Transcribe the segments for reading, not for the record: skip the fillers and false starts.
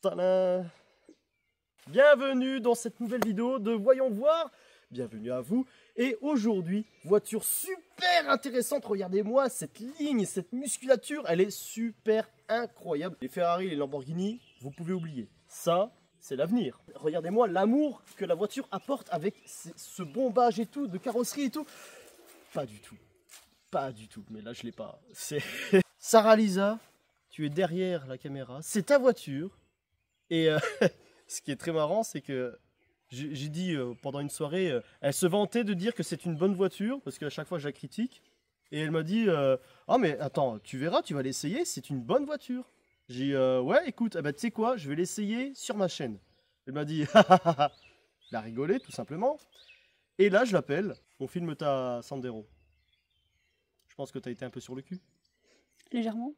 Tadam. Bienvenue dans cette nouvelle vidéo de Voyons Voir. Bienvenue à vous. Et aujourd'hui, voiture super intéressante. Regardez-moi cette ligne, cette musculature, elle est super incroyable. Les Ferrari, les Lamborghini, vous pouvez oublier. Ça, c'est l'avenir. Regardez-moi l'amour que la voiture apporte avec ce bombage et tout, de carrosserie et tout. Pas du tout. Pas du tout. Mais là, je l'ai pas. C'est Sarah Lisa, tu es derrière la caméra. C'est ta voiture. Et ce qui est très marrant, c'est que j'ai dit pendant une soirée, elle se vantait de dire que c'est une bonne voiture, parce qu'à chaque fois je la critique. Et elle m'a dit, ah mais attends, tu verras, tu vas l'essayer, c'est une bonne voiture. J'ai dit, ouais, écoute, ah bah, tu sais quoi, je vais l'essayer sur ma chaîne. Elle m'a dit, elle a rigolé tout simplement. Et là, je l'appelle, on filme ta Sandero. Je pense que tu as été un peu sur le cul. Légèrement.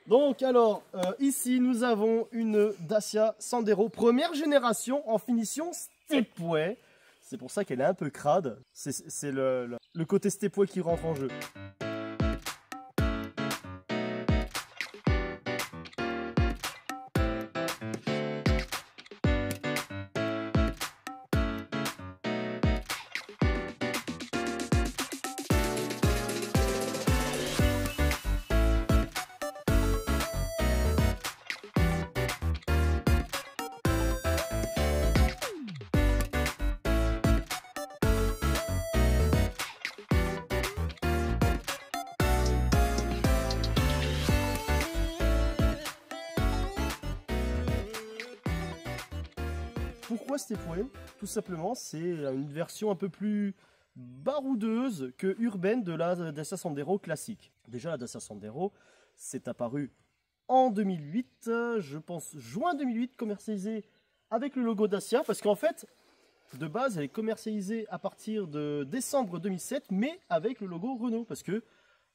Donc alors, ici nous avons une Dacia Sandero première génération en finition stepway. C'est pour ça qu'elle est un peu crade. C'est le côté stepway qui rentre en jeu. Pourquoi stepway? Tout simplement, c'est une version un peu plus baroudeuse que urbaine de la Dacia Sandero classique. Déjà, la Dacia Sandero, c'est apparu en 2008, je pense juin 2008, commercialisée avec le logo Dacia, parce qu'en fait, de base, elle est commercialisée à partir de décembre 2007, mais avec le logo Renault, parce que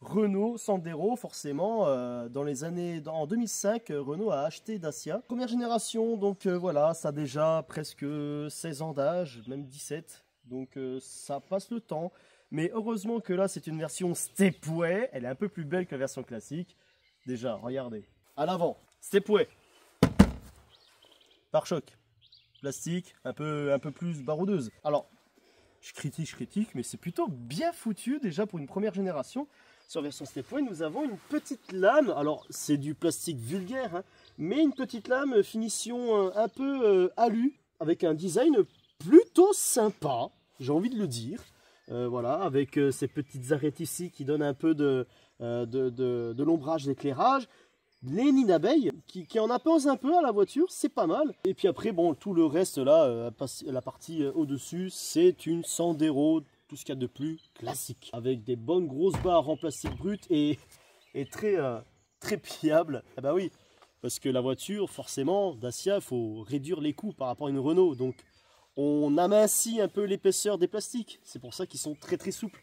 Renault Sandero, forcément, dans les années, en 2005, Renault a acheté Dacia. Première génération, donc voilà, ça a déjà presque 16 ans d'âge, même 17. Donc ça passe le temps. Mais heureusement que là, c'est une version stepway. Elle est un peu plus belle que la version classique. Déjà, regardez. À l'avant, stepway. Pare-choc. Plastique, un peu plus baroudeuse. Alors, je critique, mais c'est plutôt bien foutu déjà pour une première génération. Sur version stepway, nous avons une petite lame, alors c'est du plastique vulgaire, hein, mais une petite lame finition un peu alu, avec un design plutôt sympa, j'ai envie de le dire. Voilà, avec ces petites arêtes ici qui donnent un peu de l'ombrage, d'éclairage. Les nids d'abeilles qui en apposent un peu à la voiture, c'est pas mal. Et puis après, bon, tout le reste là, la partie au-dessus, c'est une Sandero, tout ce qu'il y a de plus classique, avec des bonnes grosses barres en plastique brut et très pliable. Ah bah oui, parce que la voiture, forcément, Dacia, il faut réduire les coûts par rapport à une Renault, donc on amincit un peu l'épaisseur des plastiques. C'est pour ça qu'ils sont très souples.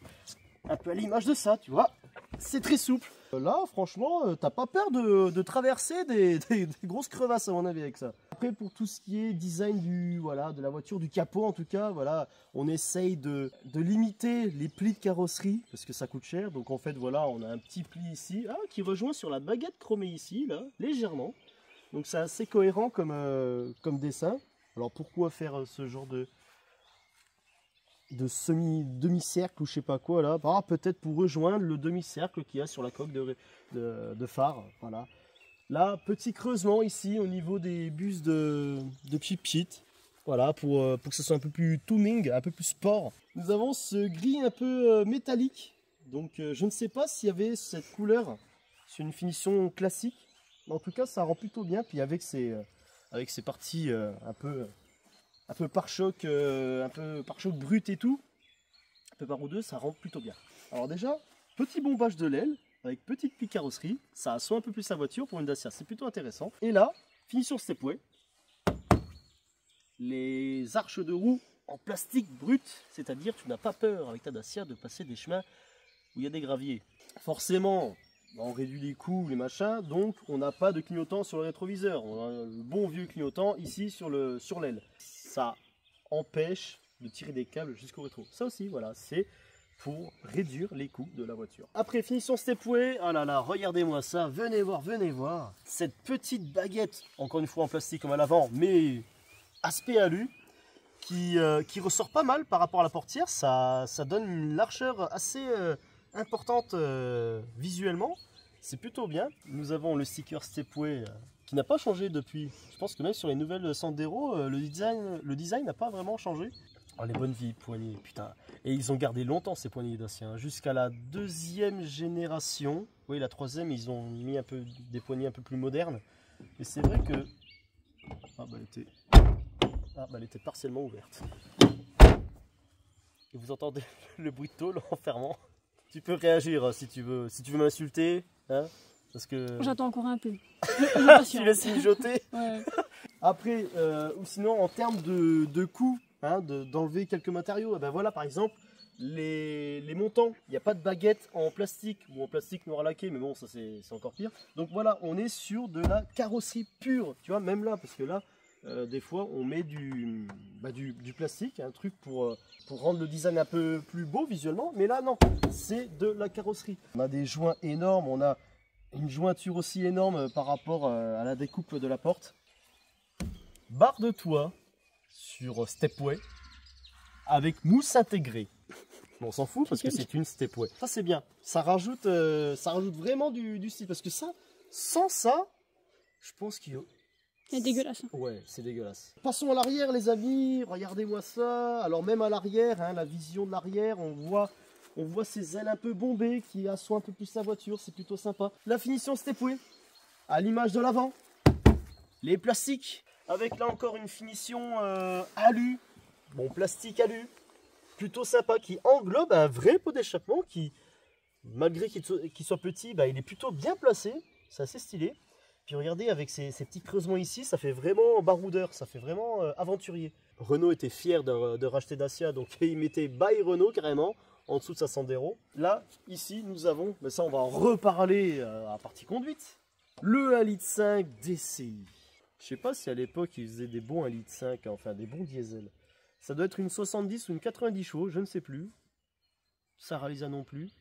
Un peu à l'image de ça, tu vois, c'est très souple. Là, franchement, t'as pas peur de traverser des grosses crevasses à mon avis avec ça. Après, pour tout ce qui est design de la voiture, du capot en tout cas, voilà, on essaye de limiter les plis de carrosserie parce que ça coûte cher. Donc en fait, voilà, on a un petit pli ici qui rejoint sur la baguette chromée ici, là, légèrement. Donc c'est assez cohérent comme dessin. Alors pourquoi faire ce genre de demi-cercle ou je sais pas quoi là, peut-être pour rejoindre le demi-cercle qu'il y a sur la coque de phare, voilà. Là, petit creusement ici au niveau des bus de Pchit, voilà, pour que ce soit un peu plus tuning, un peu plus sport. Nous avons ce gris un peu métallique, donc je ne sais pas s'il y avait cette couleur sur une finition classique, mais en tout cas ça rend plutôt bien, puis avec ces parties un peu pare-choc, pare-choc brut et tout, un peu baroudeux, ça rentre plutôt bien. Alors déjà, petit bombage de l'aile, avec petite pli carrosserie, ça assoit un peu plus sa voiture pour une Dacia, c'est plutôt intéressant. Et là, finition stepway, les arches de roue en plastique brut, c'est-à-dire tu n'as pas peur avec ta Dacia de passer des chemins où il y a des graviers. Forcément, on réduit les coûts, les machins, donc on n'a pas de clignotant sur le rétroviseur. On a le bon vieux clignotant ici sur l'aile. Ça empêche de tirer des câbles jusqu'au rétro. Ça aussi, voilà, c'est pour réduire les coûts de la voiture. Après finition stepway, oh là là, regardez-moi ça, venez voir. Cette petite baguette, encore une fois en plastique comme à l'avant, mais aspect alu, qui ressort pas mal par rapport à la portière. Ça donne une largeur assez importante visuellement. C'est plutôt bien. Nous avons le sticker stepway qui n'a pas changé depuis. Je pense que même sur les nouvelles Sandero, le design n'a pas vraiment changé. Oh, les bonnes vieilles poignées, putain. Et ils ont gardé longtemps ces poignées Dacia, jusqu'à la 2e génération. Oui, la 3e, ils ont mis un peu des poignées un peu plus modernes. Et c'est vrai que... Ah bah elle était partiellement ouverte. Et vous entendez le bruit de tôle en fermant. Tu peux réagir si tu veux m'insulter, hein, parce que... J'attends encore un peu. Tu laisses mijoter. Ouais. Après, ou sinon en termes de coût, hein, d'enlever quelques matériaux, et ben voilà, par exemple, les montants, il n'y a pas de baguette en plastique ou en plastique noir laqué, mais bon, ça c'est encore pire. Donc voilà, on est sur de la carrosserie pure, tu vois, même là, parce que là, des fois, on met du plastique, un truc pour rendre le design un peu plus beau visuellement, mais là, non, c'est de la carrosserie. On a des joints énormes, on a une jointure aussi énorme par rapport à la découpe de la porte. Barre de toit sur stepway avec mousse intégrée. On s'en fout parce que c'est une stepway. Ça c'est bien. Ça rajoute vraiment du style parce que ça, sans ça, je pense qu'il y a... C'est dégueulasse. Ouais, c'est dégueulasse. Passons à l'arrière les amis, regardez-moi ça. Alors même à l'arrière, hein, la vision de l'arrière, on voit ces ailes un peu bombées qui assoient un peu plus la voiture, c'est plutôt sympa. La finition stepway, à l'image de l'avant. Les plastiques, avec là encore une finition alu, bon plastique alu, plutôt sympa, qui englobe un vrai pot d'échappement qui, malgré qu'il soit petit, bah, il est plutôt bien placé, c'est assez stylé. Puis regardez, avec ces petits creusements ici, ça fait vraiment baroudeur, ça fait vraiment aventurier. Renault était fier de racheter Dacia, donc il mettait by Renault carrément, en dessous de sa Sandero. Là, ici, nous avons, mais ça on va en reparler à partie conduite, le 1,5 litre DCI. Je sais pas si à l'époque ils faisaient des bons 1,5 litre, enfin des bons diesel. Ça doit être une 70 ou une 90 chevaux, je ne sais plus. Sarah Lisa non plus.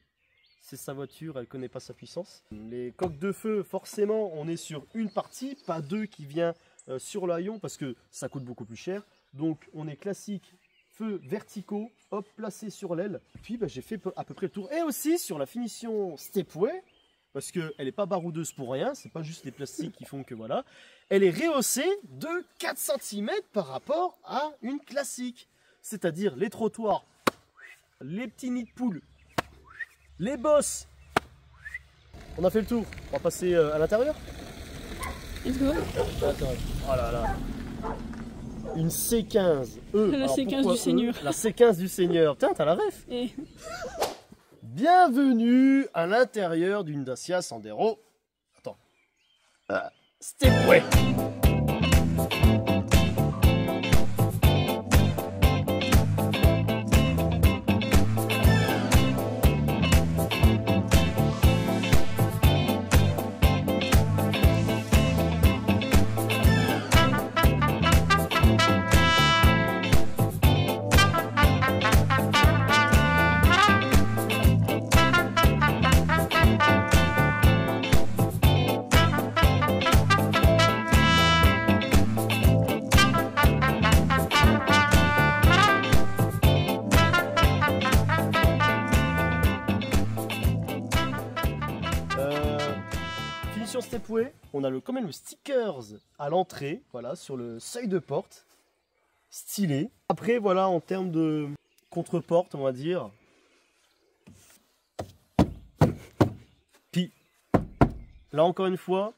C'est sa voiture, elle ne connaît pas sa puissance. Les coques de feu, forcément, on est sur une partie, pas deux qui vient sur l'haillon parce que ça coûte beaucoup plus cher. Donc on est classique, feux verticaux, hop, placés sur l'aile. Puis bah, j'ai fait à peu près le tour. Et aussi sur la finition stepway, parce qu'elle n'est pas baroudeuse pour rien, c'est pas juste les plastiques qui font que voilà. Elle est rehaussée de 4 cm par rapport à une classique. C'est-à-dire les trottoirs, les petits nids de poules, les bosses. On a fait le tour. On va passer à l'intérieur. Let's go. Attends. Oh là là. Une C15. La C15 du Seigneur. La C15 du Seigneur. Tiens, t'as la ref. Et... Bienvenue à l'intérieur d'une Dacia Sandero. Attends. Stepway. Stepway, on a quand même le stickers à l'entrée, voilà, sur le seuil de porte, stylé. Après, voilà, en termes de contre-porte, on va dire. Puis, là encore une fois,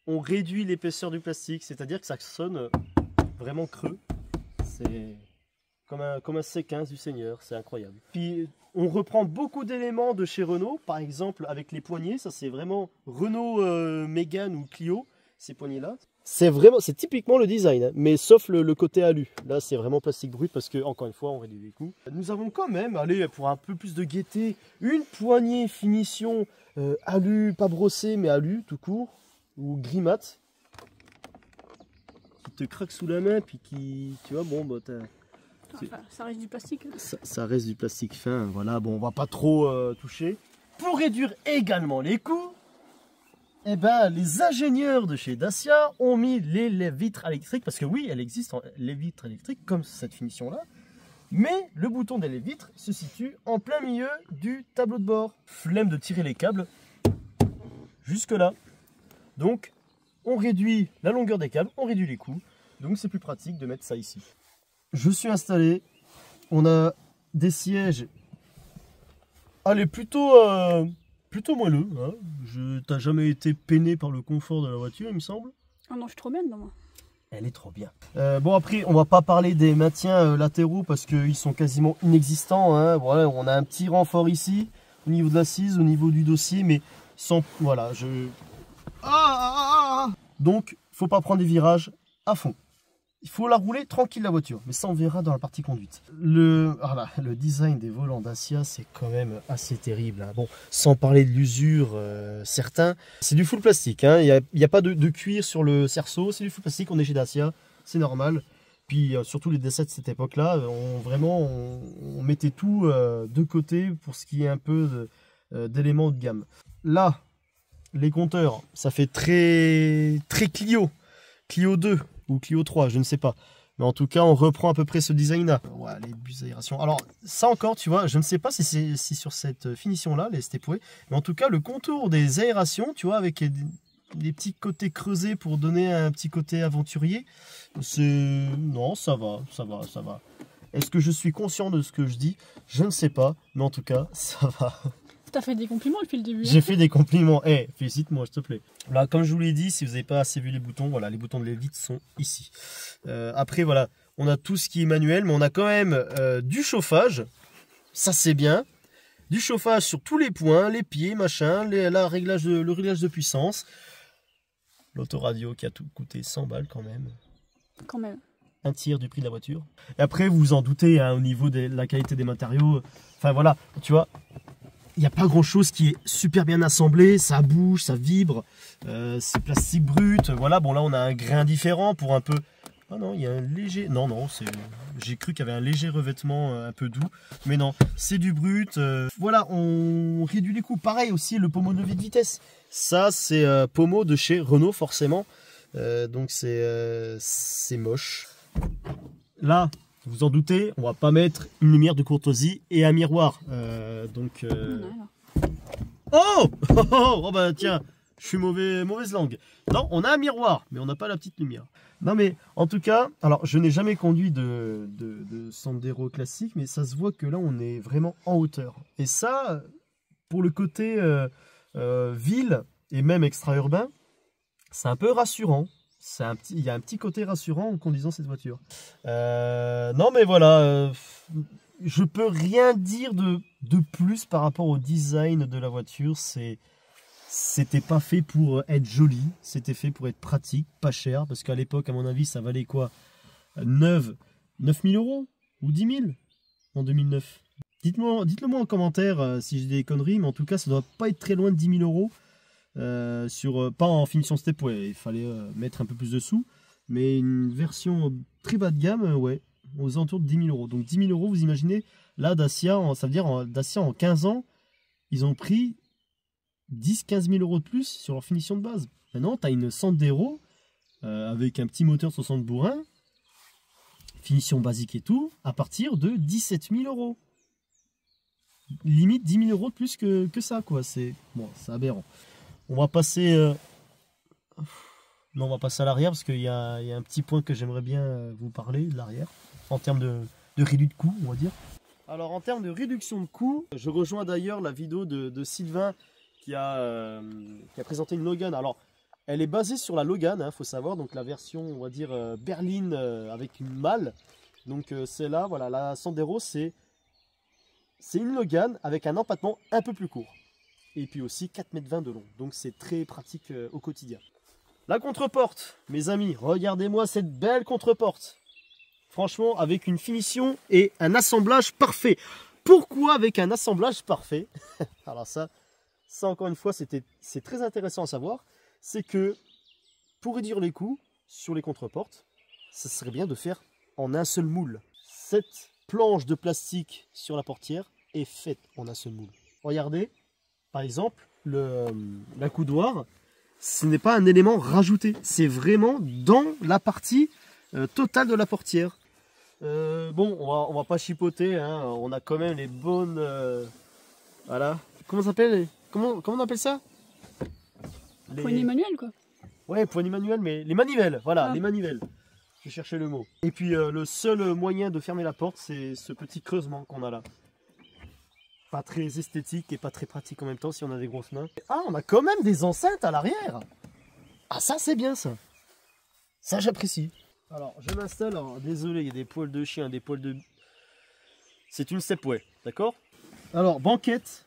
on réduit l'épaisseur du plastique, c'est-à-dire que ça sonne vraiment creux. C'est comme un C15 du Seigneur, c'est incroyable. Puis, on reprend beaucoup d'éléments de chez Renault, par exemple avec les poignées, ça c'est vraiment Renault Mégane ou Clio, ces poignées-là. C'est typiquement le design, hein, mais sauf le côté alu. Là c'est vraiment plastique brut parce que, encore une fois, on réduit les coûts. Nous avons quand même, allez, pour un peu plus de gaieté, une poignée finition alu, pas brossé, mais alu tout court, ou gris mat, qui te craque sous la main, puis qui, tu vois, bon, bah Enfin, ça reste du plastique. Ça reste du plastique fin, voilà, bon, on va pas trop toucher. Pour réduire également les coûts, eh ben, les ingénieurs de chez Dacia ont mis les lève-vitres électriques, parce que oui, elle existe en lève-vitres électriques, comme cette finition-là, mais le bouton des lève-vitres se situe en plein milieu du tableau de bord. Flemme de tirer les câbles jusque là. Donc, on réduit la longueur des câbles, on réduit les coûts, donc c'est plus pratique de mettre ça ici. Je suis installé, on a des sièges, allez, plutôt moelleux, hein. T'as jamais été peiné par le confort de la voiture, il me semble. Ah non, je suis trop bien dedans, moi. Elle est trop bien. Bon, après, on va pas parler des maintiens latéraux parce qu'ils sont quasiment inexistants, hein. Voilà, on a un petit renfort ici, au niveau de l'assise, au niveau du dossier, mais sans... Voilà, Donc, faut pas prendre des virages à fond. Il faut la rouler tranquille, la voiture, mais ça on verra dans la partie conduite. Le design des volants Dacia, c'est quand même assez terrible, hein. Bon, sans parler de l'usure, certains, c'est du full plastique, hein. Il n'y a pas de cuir sur le cerceau, c'est du full plastique, on est chez Dacia, c'est normal. Puis surtout les Dacia de cette époque-là, on mettait tout de côté pour ce qui est un peu d'éléments de gamme. Là, les compteurs, ça fait très Clio 2 ou Clio 3, je ne sais pas. Mais en tout cas, on reprend à peu près ce design-là. Ouais, les bus d'aération. Alors, ça encore, tu vois, je ne sais pas si c'est sur cette finition-là, les stepway, mais en tout cas, le contour des aérations, tu vois, avec des petits côtés creusés pour donner un petit côté aventurier, non, ça va. Est-ce que je suis conscient de ce que je dis? Je ne sais pas, mais en tout cas, ça va. T'as fait des compliments depuis le début. J'ai fait des compliments. Félicite-moi, s'il te plaît. Là, comme je vous l'ai dit, si vous n'avez pas assez vu les boutons, voilà, les boutons de lève-vitres sont ici. Après, voilà, on a tout ce qui est manuel, mais on a quand même du chauffage. Ça, c'est bien. Du chauffage sur tous les points, les pieds, machin, le réglage de puissance. L'autoradio qui a tout coûté 100 balles quand même. Quand même. Un tiers du prix de la voiture. Et après, vous vous en doutez, hein, au niveau de la qualité des matériaux. Enfin, voilà, tu vois. Il n'y a pas grand chose qui est super bien assemblé, ça bouge, ça vibre, c'est plastique brut, voilà, bon là on a un grain différent pour un peu... Ah non, il y a un léger... Non, j'ai cru qu'il y avait un léger revêtement un peu doux, mais non, c'est du brut, voilà, on réduit les coûts. Pareil aussi, le pommeau de levier de vitesse, ça c'est pommeau de chez Renault forcément, donc c'est moche. Là, vous en doutez, on va pas mettre une lumière de courtoisie et un miroir. Oh bah tiens, je suis mauvaise langue. Non, on a un miroir, mais on n'a pas la petite lumière. Non mais en tout cas, alors je n'ai jamais conduit de Sandero classique, mais ça se voit que là on est vraiment en hauteur. Et ça, pour le côté ville et même extra-urbain, c'est un peu rassurant. Il y a un petit côté rassurant en conduisant cette voiture. Non mais voilà, je peux rien dire de plus par rapport au design de la voiture. C'était pas fait pour être joli, c'était fait pour être pratique, pas cher, parce qu'à l'époque, à mon avis, ça valait quoi, 9 000 € ou 10 000 en 2009. Dites-le moi en commentaire si j'ai des conneries, mais en tout cas, ça doit pas être très loin de 10 000 €. Pas en finition stepway, il fallait mettre un peu plus de sous, mais une version très bas de gamme, ouais, aux alentours de 10 000 €. Donc 10 000 €, vous imaginez, là Dacia, ça veut dire Dacia en 15 ans, ils ont pris 10-15 000 € de plus sur leur finition de base. Maintenant, tu as une Sandero avec un petit moteur 60 bourrins, finition basique et tout, à partir de 17 000 €. Limite 10 000 € de plus que ça, quoi. C'est aberrant. On va passer... Non, on va passer à l'arrière parce qu'il y a un petit point que j'aimerais bien vous parler de l'arrière, en termes de réduction de coût, on va dire. Alors, en termes de réduction de coût, je rejoins d'ailleurs la vidéo de Sylvain qui a présenté une Logan. Alors, elle est basée sur la Logan, faut savoir, donc la version, on va dire, berline avec une malle. Donc, c'est là, voilà, la Sandero, c'est une Logan avec un empattement un peu plus court. Et puis aussi 4,20 m de long. Donc, c'est très pratique au quotidien. La contreporte, mes amis, regardez-moi cette belle contreporte. Franchement, avec une finition et un assemblage parfait. Pourquoi avec un assemblage parfait? Alors ça encore une fois, c'est très intéressant à savoir. C'est que pour réduire les coûts sur les contreportes, ça serait bien de faire en un seul moule. cette planche de plastique sur la portière est faite en un seul moule. Regardez, par exemple, l'accoudoir, ce n'est pas un élément rajouté, c'est vraiment dans la partie totale de la portière. Bon, on va pas chipoter, hein, on a quand même les bonnes... voilà, comment ça s'appelle? Comment on appelle ça? Poignée manuelle, quoi. Ouais, poignée manuelle, mais les manivelles, voilà, Ah. les manivelles. Je cherchais le mot. Et puis le seul moyen de fermer la porte, c'est ce petit creusement qu'on a là. Pas très esthétique et pas très pratique en même temps si on a des grosses mains. Ah, on a quand même des enceintes à l'arrière. Ah, ça c'est bien ça. Ça j'apprécie. Alors, je m'installe. Alors, désolé, il y a des poils de chien, des poils de... C'est une stepway, d'accord? Alors, banquette.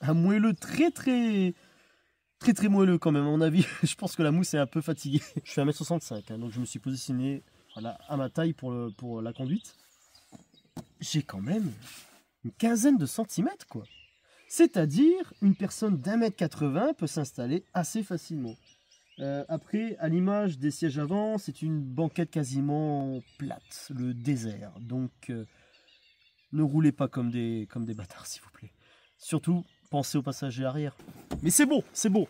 Un moelleux très moelleux quand même, à mon avis. Je pense que la mousse est un peu fatiguée. Je fais 1m65, hein, donc je me suis positionné voilà, à ma taille pour la conduite. J'ai quand même une quinzaine de centimètres, quoi. C'est-à-dire, une personne d'1m80 peut s'installer assez facilement. Après, à l'image des sièges avant, c'est une banquette quasiment plate, le désert. Donc, ne roulez pas comme des bâtards, s'il vous plaît. Surtout, pensez aux passagers arrière. Mais c'est beau, c'est beau.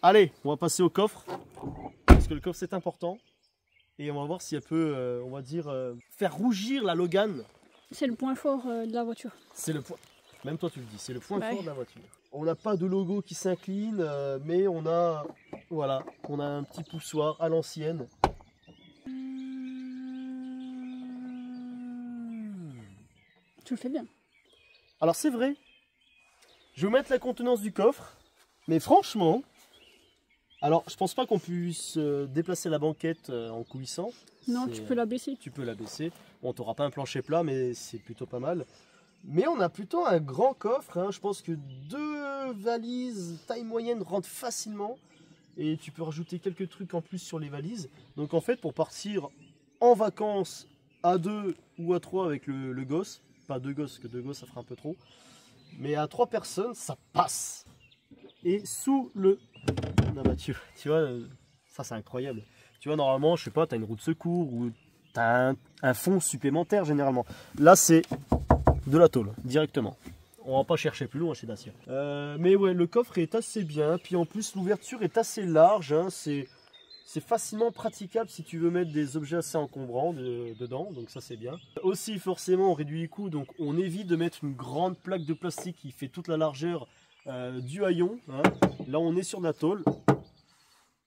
Allez, on va passer au coffre. Parce que le coffre, c'est important. Et on va voir si elle peut, on va dire, faire rougir la Logan. C'est le point fort de la voiture. C'est le point... Même toi, tu le dis, c'est le point Ouais. fort de la voiture. On n'a pas de logo qui s'incline, mais on a, voilà, on a un petit poussoir à l'ancienne. Tu le fais bien. Alors c'est vrai, je vais vous mettre la contenance du coffre, mais franchement, alors je pense pas qu'on puisse déplacer la banquette en coulissant. Non, C'est- tu peux la baisser. Tu peux la baisser. Bon, tu n'auras pas un plancher plat, mais c'est plutôt pas mal. Mais on a plutôt un grand coffre, hein. Je pense que 2 valises taille moyenne rentrent facilement. Et tu peux rajouter quelques trucs en plus sur les valises. Donc en fait, pour partir en vacances à 2 ou à 3 avec le gosse, pas 2 gosses, parce que 2 gosses ça fera un peu trop, mais à 3 personnes, ça passe. Et sous le... Non, bah, tu vois, ça c'est incroyable. Tu vois, normalement, je sais pas, tu as une roue de secours ou tu as un fond supplémentaire généralement. Là, c'est de la tôle, directement. On va pas chercher plus loin chez Dacia. Mais ouais, le coffre est assez bien. Puis en plus, l'ouverture est assez large. Hein. C'est facilement praticable si tu veux mettre des objets assez encombrants dedans. Donc ça, c'est bien. Aussi, forcément, on réduit les coûts. Donc on évite de mettre une grande plaque de plastique qui fait toute la largeur du haillon. Hein. Là, on est sur de la tôle.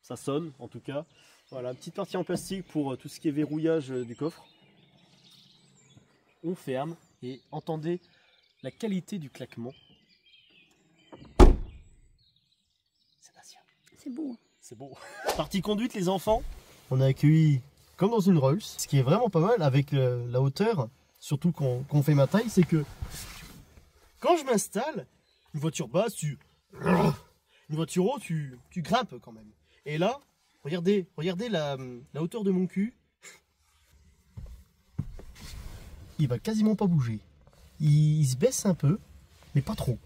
Ça sonne, en tout cas. Voilà, une petite partie en plastique pour tout ce qui est verrouillage du coffre. On ferme et entendez la qualité du claquement. C'est Dacia. C'est beau. C'est beau. Partie conduite, les enfants. On a accueilli comme dans une Rolls. Ce qui est vraiment pas mal avec la hauteur, surtout qu'on fait ma taille, c'est que quand je m'installe, une voiture basse, une voiture haute, tu grimpes quand même. Et là, regardez la hauteur de mon cul. Il va quasiment pas bouger. Il se baisse un peu, mais pas trop.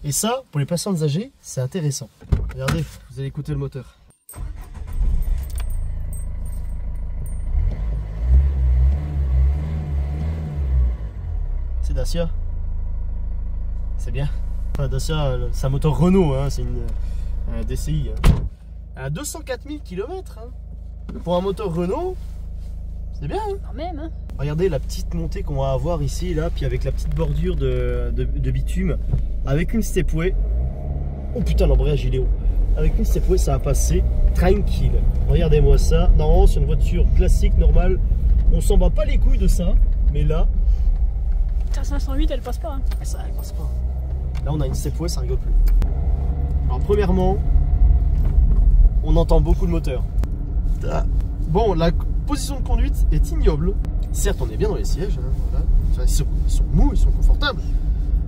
Et ça, pour les personnes âgées, c'est intéressant. Regardez, vous allez écouter le moteur. C'est Dacia. C'est bien. Enfin, Dacia, c'est un moteur Renault, hein, c'est un DCI. Hein. À 204 000 km. Hein. Pour un moteur Renault, c'est bien. Hein. Quand même, hein. Regardez la petite montée qu'on va avoir ici, là, puis avec la petite bordure de bitume, avec une stepway. Oh putain, l'embrayage il est haut. Avec une stepway, ça va passer tranquille. Regardez-moi ça. Normalement, sur une voiture classique, normale, on s'en bat pas les couilles de ça. Mais là, Ta 508, elle passe pas. Hein. ça, elle passe pas. Là, on a une stepway, ça rigole plus. Alors, premièrement, on entend beaucoup de moteur. Bon, la position de conduite est ignoble. Certes, on est bien dans les sièges, hein, voilà. Enfin, ils sont mous, ils sont confortables.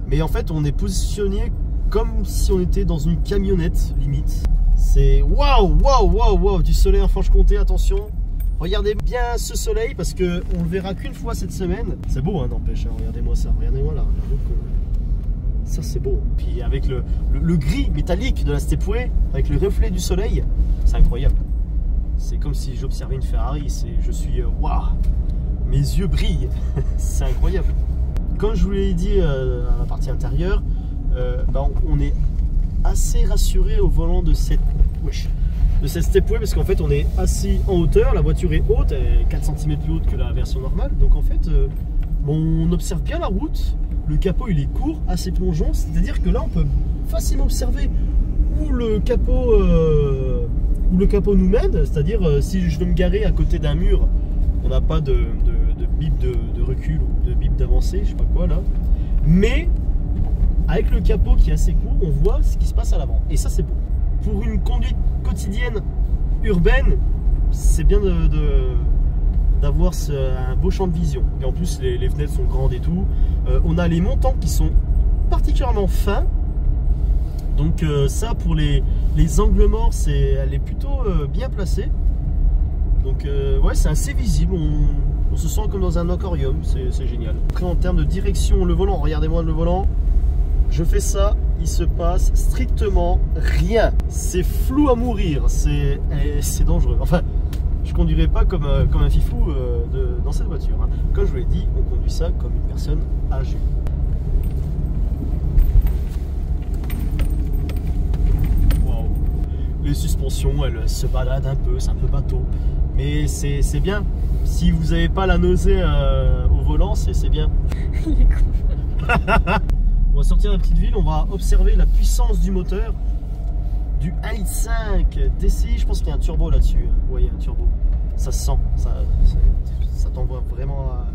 Mais en fait, on est positionné comme si on était dans une camionnette, limite. C'est waouh, du soleil en Franche-Comté, attention. Regardez bien ce soleil parce que on le verra qu'une fois cette semaine. C'est beau, hein, n'empêche. Hein, regardez-moi ça, regardez-moi là. Ça, c'est beau. Puis avec le gris métallique de la stepway, avec le reflet du soleil, c'est incroyable. C'est comme si j'observais une Ferrari. Je suis waouh, mes yeux brillent. C'est incroyable. Comme je vous l'ai dit à la partie intérieure, on est assez rassuré au volant de cette stepway parce qu'en fait on est assis en hauteur, la voiture est haute, elle est 4 cm plus haute que la version normale, donc en fait on observe bien la route, le capot il est court, assez plongeant, c'est-à-dire que là on peut facilement observer où le capot nous mène, c'est-à-dire si je veux me garer à côté d'un mur, on n'a pas de bip de recul ou de bip d'avancée, je sais pas quoi là, mais avec le capot qui est assez court, on voit ce qui se passe à l'avant, et ça c'est beau. Pour une conduite quotidienne urbaine, c'est bien d'avoir un beau champ de vision. Et en plus, les fenêtres sont grandes et tout. On a les montants qui sont particulièrement fins. Donc ça, pour les angles morts, elle est plutôt bien placée. Donc ouais, c'est assez visible. On se sent comme dans un aquarium. C'est génial. Après, en termes de direction, le volant, regardez-moi le volant. Je fais ça, il se passe strictement rien. C'est flou à mourir, c'est dangereux. Enfin, je ne conduirais pas comme un fifou dans cette voiture. Hein. Comme je vous l'ai dit, on conduit ça comme une personne âgée. Wow. Les suspensions, elles se baladent un peu, c'est un peu bateau. Mais c'est bien. Si vous n'avez pas la nausée au volant, c'est bien. Il est con. On va sortir de la petite ville, on va observer la puissance du moteur du 1,5 litre DCI. Je pense qu'il y a un turbo là-dessus. Oui, il y a un turbo. Ça se sent, ça t'envoie vraiment à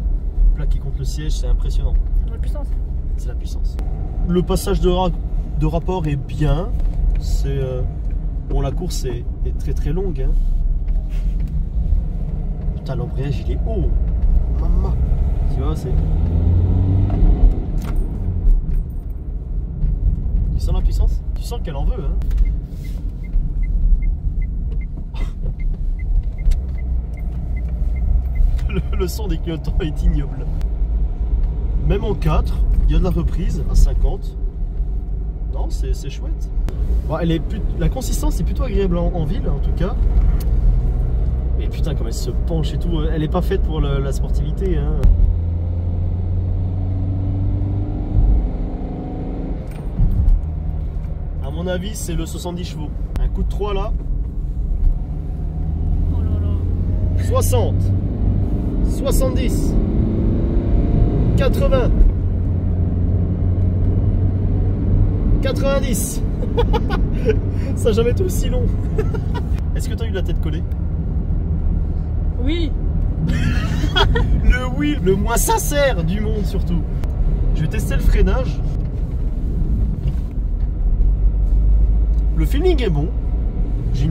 plaquer contre le siège, c'est impressionnant. La puissance. C'est la puissance. Le passage de rapport est bien. Bon, la course est très très longue. Hein. Putain, l'embrayage il est haut. Maman. Tu vois, c'est... Tu sens la puissance? Tu sens qu'elle en veut, hein? Le son des clignotants est ignoble. Même en 4, il y a de la reprise à 50. Non, c'est chouette. Bon, la consistance est plutôt agréable en ville, en tout cas. Mais putain, comme elle se penche et tout, elle n'est pas faite pour la sportivité, hein. À mon avis, c'est le 70 chevaux. Un coup de 3 là. Oh là là. 60. 70. 80. 90. Ça n'a jamais été aussi long. Est-ce que tu as eu la tête collée? Oui. Le oui, le moins sincère du monde surtout. Je vais tester le freinage. Le feeling est bon. J'ai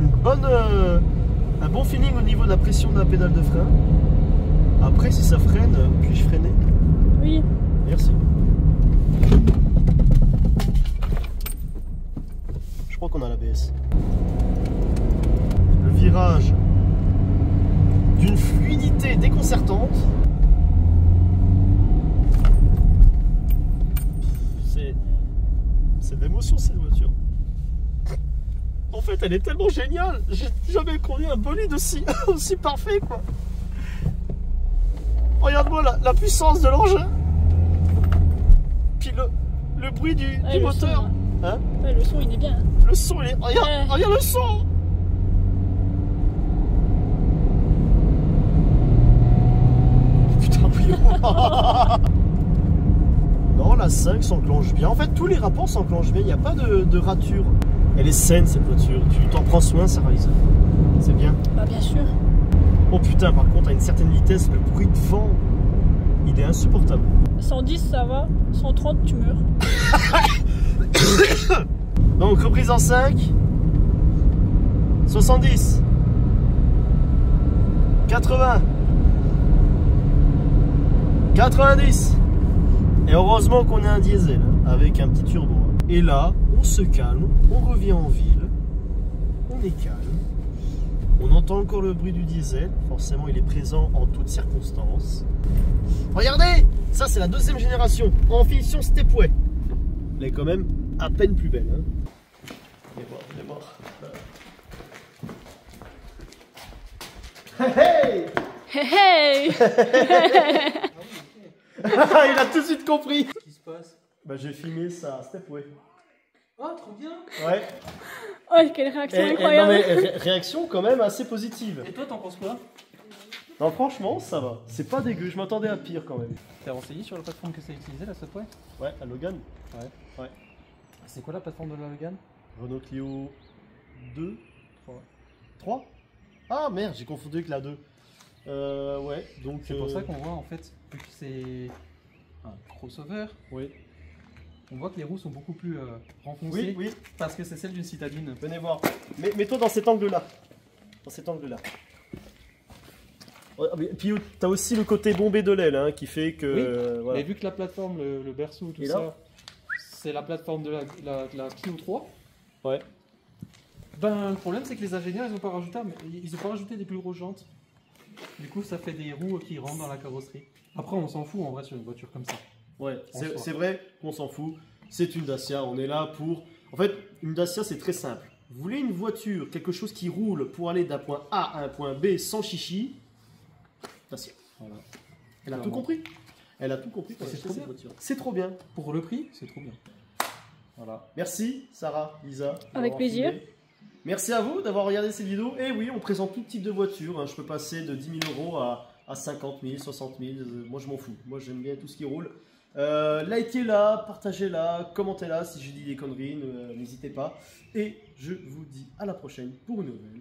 un bon feeling au niveau de la pression de la pédale de frein. Après, si ça freine, puis-je freiner? Oui. Merci. Je crois qu'on a l'ABS. Le virage d'une fluidité déconcertante. C'est d'émotion cette voiture. En fait, elle est tellement géniale. J'ai jamais conduit un bolide aussi parfait, quoi. Regarde-moi la puissance de l'engin. Puis le bruit du moteur. Son, hein. Ouais, le son, il est bien. Le son, il est... Regarde le son. Putain, oui. Non, la 5 s'enclenche bien. En fait, tous les rapports s'enclenchent bien. Il n'y a pas de rature. Elle est saine, cette voiture. Tu t'en prends soin, Sarah Lisa. C'est bien. Bah, bien sûr. Oh putain, par contre, à une certaine vitesse, le bruit de vent, il est insupportable. 110, ça va. 130, tu meurs. Donc, reprise en 5. 70. 80. 90. Et heureusement qu'on a un diesel avec un petit turbo. Et là, on se calme, on revient en ville, on est calme. On entend encore le bruit du diesel, forcément il est présent en toutes circonstances. Regardez, ça c'est la deuxième génération, en finition stepway. Elle est quand même à peine plus belle. Hein. Il est mort, il est mort. Hey, Hey, hey. il a tout de suite compris. Qu'est-ce qui se passe? Bah j'ai filmé ça, Stepway. Oh, trop bien! Ouais. Oh, quelle réaction Non incroyable. mais réaction quand même assez positive. Et toi, t'en penses quoi? Non franchement ça va, c'est pas dégueu, je m'attendais à pire quand même. T'es renseigné sur la plateforme que c'est utilisé, la Stepway? Ouais, à Logan. Ouais. C'est quoi la plateforme de la Logan? Renault Clio 2 3 Ah merde, j'ai confondu avec la 2. Ouais, donc... C'est pour ça qu'on voit en fait, vu que c'est un crossover, Oui, on voit que les roues sont beaucoup plus oui, renfoncées oui, parce que c'est celle d'une citadine. venez voir. Mets-toi dans cet angle-là. Dans cet angle-là. Ouais, mais puis t'as aussi le côté bombé de l'aile hein, qui fait que... Oui, voilà. Mais vu que la plateforme, le berceau, tout Et là ça, c'est la plateforme de la Clio 3, Ouais. ben le problème c'est que les ingénieurs ils ont pas rajouté des plus grosses jantes. Du coup ça fait des roues qui rentrent dans la carrosserie. Après on s'en fout en vrai sur une voiture comme ça. Ouais, En soi. c'est vrai qu'on s'en fout. C'est une Dacia, on est là pour... En fait, une Dacia, c'est très simple. Vous voulez une voiture, quelque chose qui roule pour aller d'un point A à un point B sans chichi, Dacia. Voilà. Elle a tout Clairement. compris. Elle a tout compris pour C'est acheter trop cette bien. voiture. C'est trop bien. Pour le prix, c'est trop bien. Voilà. Merci Sarah, Lisa. Avec d'avoir plaisir. filmé. Merci à vous d'avoir regardé cette vidéo. Et oui, on présente tout type de voiture. Hein. Je peux passer de 10 000 € à 50 000, 60 000. Moi, je m'en fous. Moi, j'aime bien tout ce qui roule. Likez-la, partagez-la, commentez-la. Si j'ai dit des conneries, n'hésitez pas. Et je vous dis à la prochaine pour une nouvelle.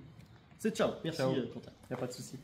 C'est ciao. Merci, Ciao. Quentin. Y a pas de souci.